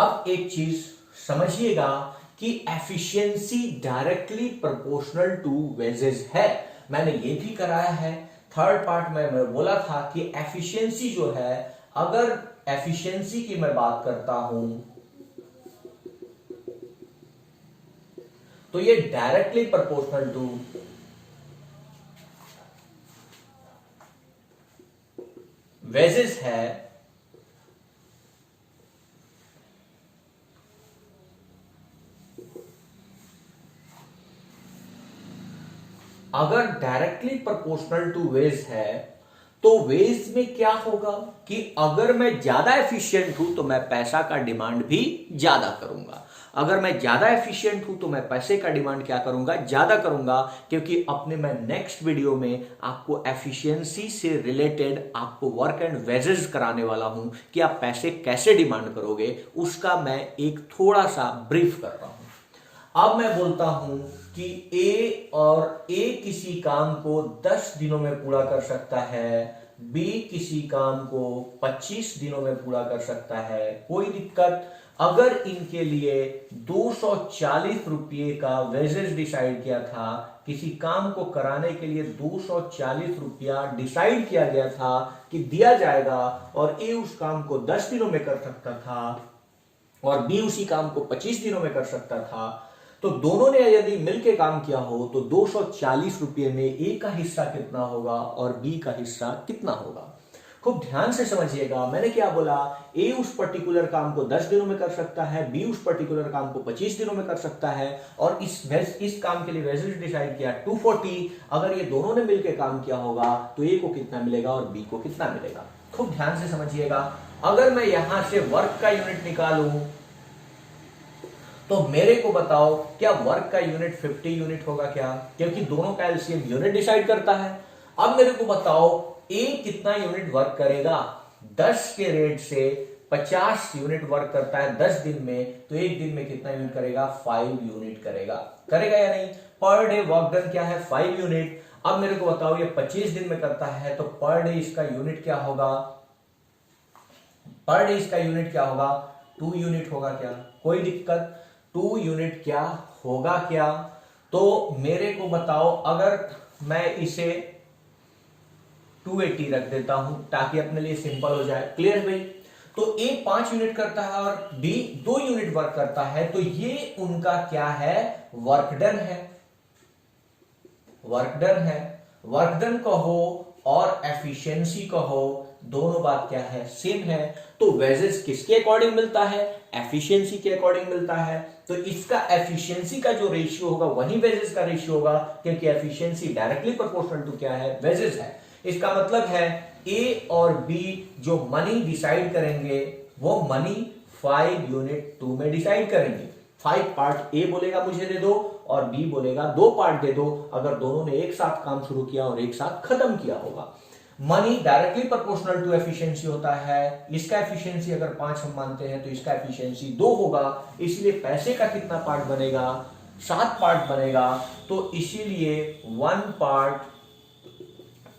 अब एक चीज समझिएगा कि efficiency directly proportional to wages है। मैंने ये भी कराया है। थर्ड पार्ट में मैं बोला था कि एफिशिएंसी जो है, अगर एफिशिएंसी की मैं बात करता हूं तो ये डायरेक्टली प्रोपोर्शनल टू वेजेस है। अगर डायरेक्टली प्रोपोर्शनल टू वेज है तो वेज में क्या होगा कि अगर मैं ज्यादा एफिशिएंट हूं तो मैं पैसा का डिमांड भी ज्यादा करूंगा। अगर मैं ज्यादा एफिशिएंट हूं तो मैं पैसे का डिमांड क्या करूंगा? ज्यादा करूंगा। क्योंकि अपने मैं नेक्स्ट वीडियो में आपको एफिशिएंसी से रिलेटेड आपको वर्क एंड वेजेस कराने वाला हूं कि आप पैसे कैसे डिमांड करोगे, उसका मैं एक थोड़ा सा ब्रीफ कर रहा हूं। अब मैं बोलता हूं कि ए किसी काम को 10 दिनों में पूरा कर सकता है, बी किसी काम को 25 दिनों में पूरा कर सकता है, कोई दिक्कत। अगर इनके लिए 240 रुपये का वेजेस डिसाइड किया था, किसी काम को कराने के लिए 240 रुपया डिसाइड किया गया था कि दिया जाएगा, और ए उस काम को 10 दिनों में कर सकता था और बी उसी काम को 25 दिनों में कर सकता था, तो दोनों ने यदि मिलकर काम किया हो तो 240 रुपये में ए का हिस्सा कितना होगा और बी का हिस्सा कितना होगा। खूब ध्यान से समझिएगा, मैंने क्या बोला, ए उस पर्टिकुलर काम को 10 दिनों में कर सकता है, बी उस पर्टिकुलर काम को 25 दिनों में कर सकता है, और इस काम के लिए वेजेस डिसाइड किया 240। अगर ये दोनों ने मिलकर काम किया होगा तो ए को कितना मिलेगा और बी को कितना मिलेगा। खूब ध्यान से समझिएगा, अगर मैं यहां से वर्क का यूनिट निकालूं तो मेरे को बताओ क्या वर्क का यूनिट 50 यूनिट होगा क्या, क्योंकि दोनों का एलसीएम यूनिट डिसाइड करता है। अब मेरे को बताओ ए कितना यूनिट वर्क करेगा, 10 के रेट से 50 यूनिट वर्क करता है 10 दिन में, तो एक दिन में कितना यूनिट करेगा, 5 यूनिट करेगा या नहीं। पर डे वर्क डन क्या है, 5 यूनिट। अब मेरे को बताओ ये 25 दिन में करता है तो पर डे इसका यूनिट क्या होगा, पर डे इसका यूनिट क्या होगा, 2 यूनिट होगा क्या, कोई दिक्कत, 2 यूनिट क्या होगा क्या। तो मेरे को बताओ अगर मैं इसे 280 रख देता हूं ताकि अपने लिए सिंपल हो जाए, क्लियर भाई। तो ए 5 यूनिट करता है और बी 2 यूनिट वर्क करता है, तो ये उनका क्या है, वर्क डन है, वर्क डन है। वर्क डन कहो और एफिशिएंसी कहो, दोनों बात क्या है, सेम है। तो वेजेस किसके अकॉर्डिंग मिलता है, एफिशिएंसी के अकॉर्डिंग मिलता है, तो इसका एफिशिएंसी का जो रेशियो होगा वही वेजेस का रेशियो होगा, क्योंकि एफिशिएंसी डायरेक्टली प्रोपोर्शनल टू क्या है, वेजेस है। इसका मतलब है ए और बी जो मनी डिसाइड करेंगे वो मनी 5 यूनिट 2 में डिसाइड करेंगे। 5 पार्ट ए बोलेगा मुझे दे दो और बी बोलेगा 2 पार्ट दे दो, अगर दोनों ने एक साथ काम शुरू किया और एक साथ खत्म किया होगा। Money directly proportional to efficiency होता है, इसका एफिशिएंसी अगर 5 हम मानते हैं तो इसका एफिशिएंसी 2 होगा, इसलिए पैसे का कितना पार्ट बनेगा, 7 पार्ट बनेगा। तो इसीलिए 1 पार्ट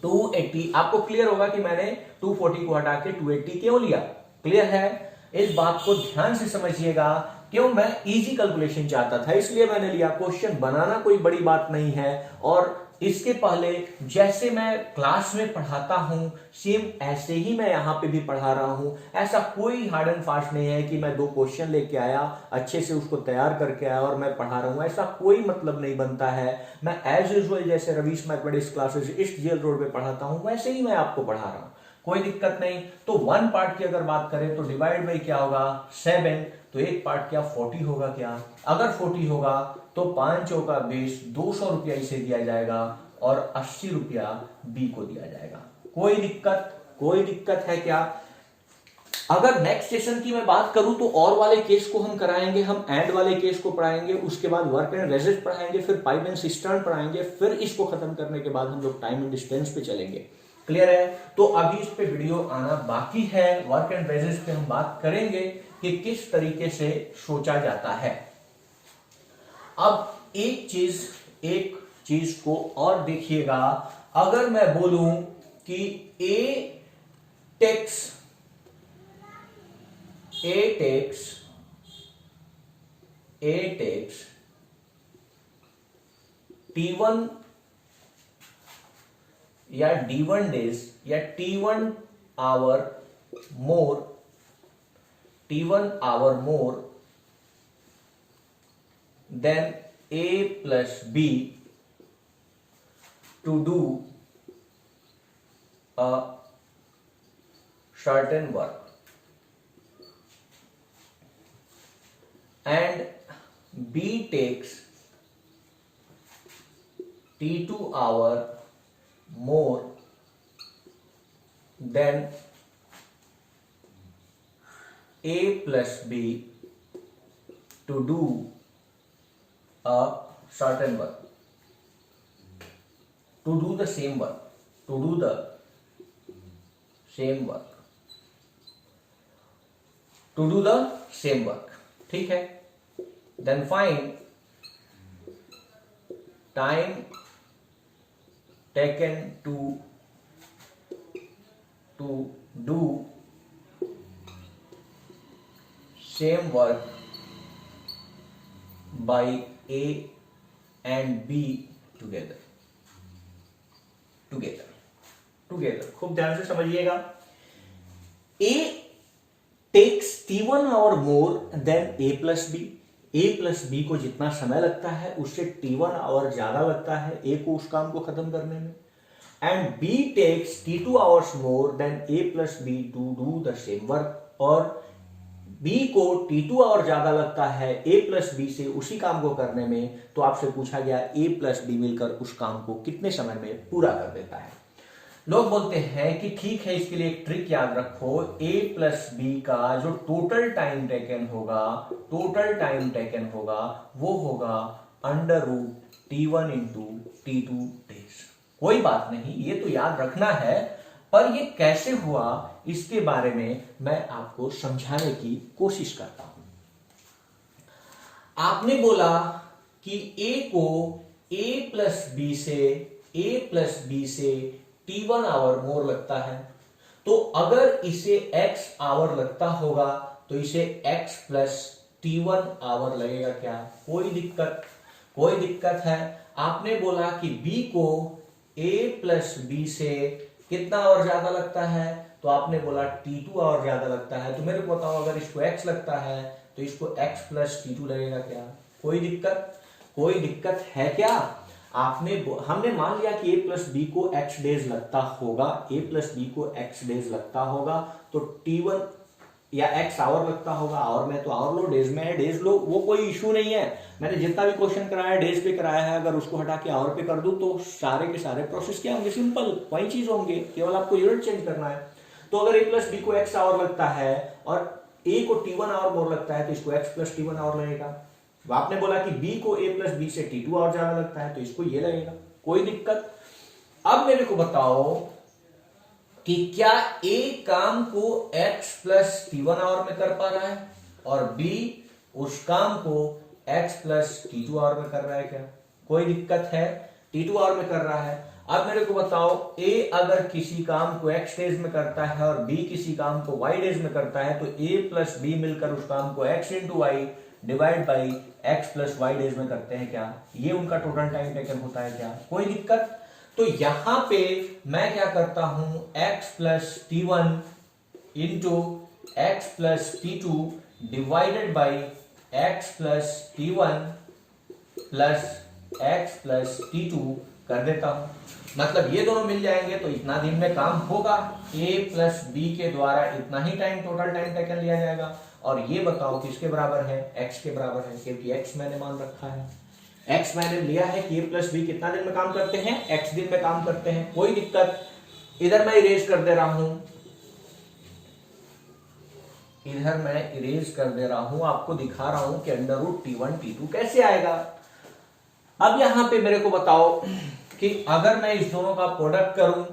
280। आपको क्लियर होगा कि मैंने 240 को हटा के 280 क्यों लिया, क्लियर है। इस बात को ध्यान से समझिएगा, क्यों, मैं इजी कैलकुलेशन चाहता था इसलिए मैंने लिया। क्वेश्चन बनाना कोई बड़ी बात नहीं है, और इसके पहले जैसे मैं क्लास में पढ़ाता हूं सेम ऐसे ही मैं यहां पे भी पढ़ा रहा हूं। ऐसा कोई हार्ड एंड फास्ट नहीं है कि मैं 2 क्वेश्चन लेके आया, अच्छे से उसको तैयार करके आया और मैं पढ़ा रहा हूं, ऐसा कोई मतलब नहीं बनता है। मैं एज यूजुअल जैसे Ravish mathematics classes East Jail Road पे पढ़ाता हूं वैसे ही मैं आपको पढ़ा रहा हूं, कोई दिक्कत नहीं। तो 1 पार्ट की अगर बात करें तो डिवाइड बाई क्या होगा, 7, तो एक पार्ट क्या 40 होगा क्या, अगर 40 होगा तो 5 चौका 20, 200 रुपया इसे दिया जाएगा और 80 रुपया बी को दिया जाएगा। कोई दिक्कत है क्या। अगर नेक्स्ट सेशन की मैं बात करूं तो और वाले केस को हम कराएंगे, हम एंड वाले केस को पढ़ाएंगे, उसके बाद वर्क एंड रेजिस्ट पढ़ाएंगे, फिर पाइप एंड सिस्टर्न पढ़ाएंगे, फिर इसको खत्म करने के बाद हम लोग टाइम एंड डिस्टेंस पे चलेंगे, क्लियर है। तो अभी इस पे वीडियो आना बाकी है, वर्क एंड रेजिस्ट पे हम बात करेंगे कि किस तरीके से सोचा जाता है। अब एक चीज को और देखिएगा, अगर मैं बोलूं कि ए टेक्स T1 या D1 डेज या T1 hour more than A plus B to do a certain work, and B takes T2 hour more than A plus B to do a certain work, to do the same work, ठीक है। Then find time taken to do same work by A and B together. खूब ध्यान से समझिएगा। A takes T1 hour more than A plus B. A plus B को जितना समय लगता है उससे T1 आवर ज्यादा लगता है A को उस काम को खत्म करने में। And B takes T2 hours more than A plus B to do the same work. और B को T2 आवर ज्यादा लगता है A प्लस बी से उसी काम को करने में। तो आपसे पूछा गया A प्लस बी मिलकर उस काम को कितने समय में पूरा कर देता है। लोग बोलते हैं कि ठीक है, इसके लिए एक ट्रिक याद रखो। A प्लस बी का जो टोटल टाइम टेकन होगा वो होगा under root T1 into T2 days. कोई बात नहीं, ये तो याद रखना है, पर ये कैसे हुआ इसके बारे में मैं आपको समझाने की कोशिश करता हूं। आपने बोला कि A को A प्लस बी से T1 आवर मोर लगता है, तो अगर इसे X आवर लगता होगा तो इसे X प्लस T1 आवर लगेगा क्या? कोई दिक्कत है? आपने बोला कि B को A प्लस बी से कितना आवर ज्यादा लगता है, तो आपने बोला T2 आवर ज्यादा लगता है। तो मेरे को बताओ, अगर इसको X लगता है तो इसको X प्लस T2 लगेगा क्या? कोई दिक्कत है क्या? हमने मान लिया कि A प्लस बी को X डेज लगता होगा, तो T1 या X आवर लगता होगा। आवर में तो आवर लो, डेज में है डेज लो, वो कोई इशू नहीं है। मैंने जितना भी क्वेश्चन कराया डेज पे कराया है, अगर उसको हटा के आवर पे कर दूं तो सारे के सारे प्रोसेस क्या होंगे? सिंपल, वही चीज होंगे, केवल आपको यूनिट चेंज करना है। तो अगर A प्लस बी को X आवर लगता है और A को T1 आवर मोर लगता है, तो इसको X प्लस T1 आवर लगेगा। आपने बोला कि B को A प्लस बी से T2 आवर ज्यादा लगता है, तो इसको ये लगेगा। कोई दिक्कत? अब मेरे को बताओ कि क्या A काम को X प्लस T1 आवर में कर पा रहा है और B उस काम को X प्लस T2 आवर में कर रहा है क्या? कोई दिक्कत है? T2 आवर में कर रहा है। अब मेरे को बताओ, A अगर किसी काम को X डेज में करता है और B किसी काम को Y डेज में करता है, तो A प्लस B मिलकर उस काम को X into Y divide by X plus Y days में करते हैं क्या? ये उनका टोटल टाइम टेकन होता है क्या? कोई दिक्कत? तो यहां पे मैं क्या करता हूं, X plus T1 into X plus T2 divided by X plus T1 plus X plus T2 कर देता हूं। मतलब ये दोनों मिल जाएंगे तो इतना दिन में काम होगा। A प्लस बी के द्वारा इतना ही टोटल टाइम टेकन लिया जाएगा। और ये बताओ किसके बराबर है? X के बराबर है, क्योंकि X मैंने मान रखा है। X मैंने लिया है कि A प्लस बी कितना दिन में काम करते हैं? X दिन में काम करते हैं। कोई दिक्कत? इधर मैं इरेज कर दे रहा हूं, आपको दिखा रहा हूं कि अंडर रूट T1 T2 कैसे आएगा। अब यहां पे मेरे को बताओ कि अगर मैं इस दोनों का प्रोडक्ट करूं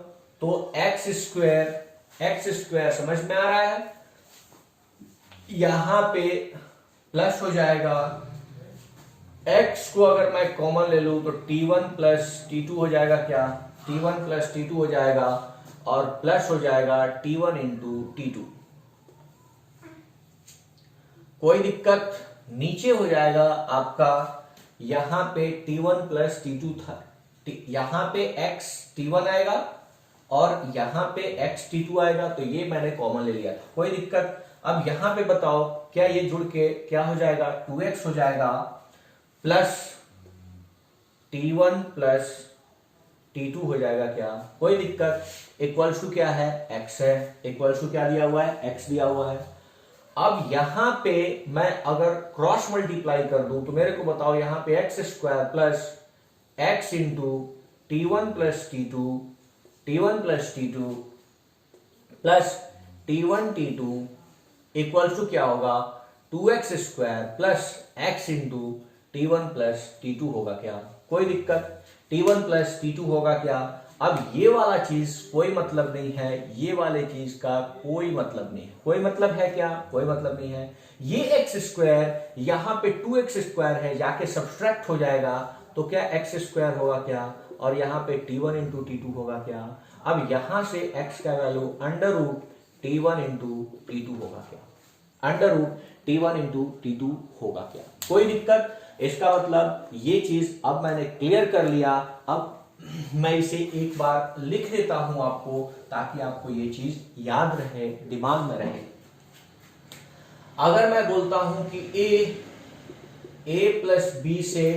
तो एक्स स्क्वायर समझ में आ रहा है, यहां पे प्लस हो जाएगा। x को अगर मैं कॉमन ले लूं तो T1 प्लस T2 हो जाएगा क्या? T1 प्लस T2 हो जाएगा और प्लस हो जाएगा T1 इंटू T2। कोई दिक्कत? नीचे हो जाएगा आपका, यहां पे T1 प्लस T2 था, यहां पे x T1 आएगा और यहां पे x T2 आएगा, तो ये मैंने कॉमन ले लिया। कोई दिक्कत? अब यहां पे बताओ, क्या ये जुड़ के क्या हो जाएगा? 2x हो जाएगा प्लस T1 प्लस T2 हो जाएगा क्या? कोई दिक्कत? इक्वल्स टू क्या है? x है। इक्वल्स टू क्या दिया हुआ है? x दिया हुआ है। अब यहां पे मैं अगर क्रॉस मल्टीप्लाई कर दूं तो मेरे को बताओ, यहां पे x square plus x into T1 plus T2 plus T1 T2 equal to क्या होगा? 2x square plus x into T1 plus T2 होगा क्या? कोई दिक्कत? T1 प्लस T2 होगा क्या? अब ये वाला चीज कोई मतलब नहीं है, ये वाले चीज का कोई मतलब नहीं है। कोई मतलब है क्या? कोई मतलब नहीं है। ये x स्क्वायर यहां पे 2x स्क्वायर है, जाके सब्सट्रैक्ट हो जाएगा, तो तो क्या एक्स स्क्वायर होगा क्या, और यहाँ पे T1 इंटू T2 होगा क्या। अब यहां से x का value under root T1 into T2 होगा क्या, under root T1 into T2 होगा क्या। कोई दिक्कत, इसका मतलब ये चीज अब मैंने क्लियर कर लिया। अब मैं इसे एक बार लिख देता हूं आपको, ताकि आपको ये चीज याद रहे, दिमाग में रहे। अगर मैं बोलता हूं कि a प्लस बी से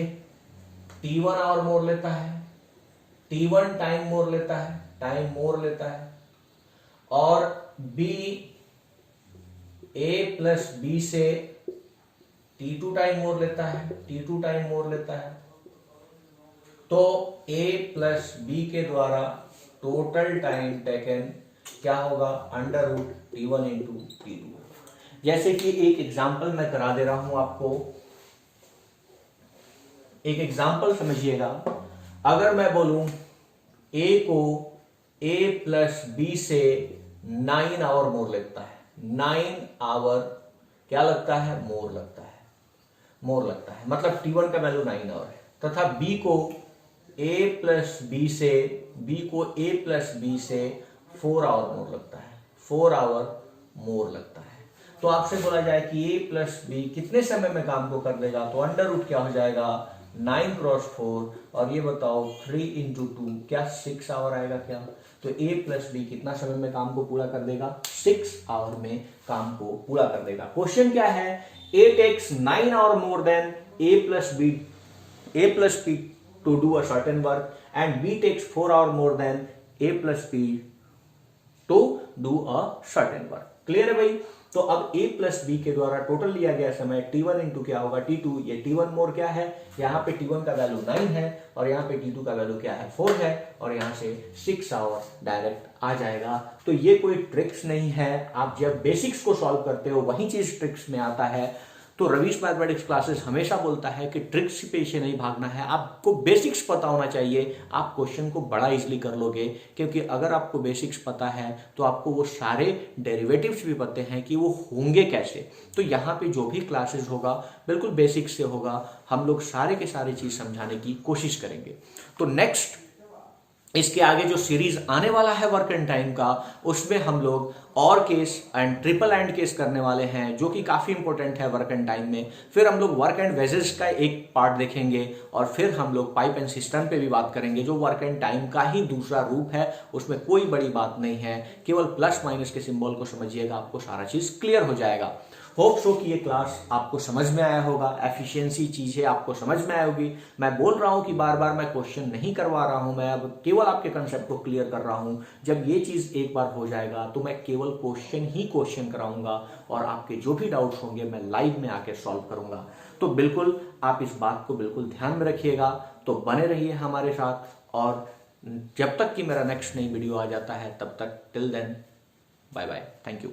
T1 आवर मोर लेता है, T1 टाइम मोर लेता है, टाइम मोर लेता है, और b a प्लस बी से T2 टाइम मोर लेता है, T2 टाइम मोर लेता है, तो a प्लस बी के द्वारा टोटल टाइम टेकन क्या होगा, under root T1 into T2। जैसे कि एक एग्जाम्पल मैं करा दे रहा हूं आपको, एक एग्जाम्पल समझिएगा। अगर मैं बोलूं a को a प्लस बी से 9 आवर मोर लगता है, 9 आवर क्या लगता है, मोर लगता है, मोर लगता है, मतलब T1 का वैल्यू 9 आवर है, तथा b को a प्लस बी से 4 आवर मोर लगता है, 4 आवर मोर लगता है। तो आपसे बोला जाए कि a प्लस बी कितने समय में काम को कर देगा, तो अंडर रूट क्या हो जाएगा, 9 क्रॉस 4, और ये बताओ 3 इंटू 2 क्या 6 आवर आएगा क्या। तो a प्लस बी कितना समय में काम को पूरा कर देगा, 6 आवर में काम को पूरा कर देगा। क्वेश्चन क्या है, a takes 9 hour more than a plus b to do a certain work and b takes 4 hour more than a plus b to do a certain work। Clear है भाई। तो अब a प्लस बी के द्वारा total लिया गया समय T1 into क्या होगा T2। ये T1 मोर क्या है, यहाँ पे T1 का वैल्यू 9 है और यहाँ पे T2 का वैल्यू क्या है 4 है, और यहाँ से 6 आवर डायरेक्ट आ जाएगा। तो ये कोई ट्रिक्स नहीं है, आप जब बेसिक्स को सॉल्व करते हो वही चीज ट्रिक्स में आता है। तो रवीश मैथमेटिक्स क्लासेस हमेशा बोलता है कि ट्रिक्स के पीछे नहीं भागना है, आपको बेसिक्स पता होना चाहिए, आप क्वेश्चन को बड़ा इजीली कर लोगे। क्योंकि अगर आपको बेसिक्स पता है तो आपको वो सारे डेरिवेटिव्स भी पता हैं कि वो होंगे कैसे। तो यहाँ पे जो भी क्लासेस होगा बिल्कुल बेसिक्स से होगा, हम लोग सारे के सारे चीज समझाने की कोशिश करेंगे। तो नेक्स्ट इसके आगे जो सीरीज आने वाला है वर्क एंड टाइम का, उसमें हम लोग और case and triple and case करने वाले हैं, जो कि काफी इंपॉर्टेंट है वर्क एंड टाइम में। फिर हम लोग वर्क एंड वेजेस का एक पार्ट देखेंगे, और फिर हम लोग पाइप एंड सिस्टम पे भी बात करेंगे, जो वर्क एंड टाइम का ही दूसरा रूप है। उसमें कोई बड़ी बात नहीं है, केवल प्लस माइनस के सिंबल को समझिएगा, आपको सारा चीज क्लियर हो जाएगा। होप सो कि ये क्लास आपको समझ में आया होगा, एफिशिएंसी चीजें आपको समझ में आई होगी। मैं बोल रहा हूं कि बार बार मैं क्वेश्चन नहीं करवा रहा हूं, मैं अब केवल आपके कंसेप्ट को क्लियर कर रहा हूं। जब ये चीज एक बार हो जाएगा तो मैं केवल क्वेश्चन कराऊंगा, और आपके जो भी डाउट्स होंगे मैं लाइव में आके सॉल्व करूंगा। तो बिल्कुल आप इस बात को बिल्कुल ध्यान में रखिएगा। तो बने रहिए हमारे साथ, और जब तक कि मेरा नेक्स्ट नई वीडियो आ जाता है तब तक till then bye bye, thank you.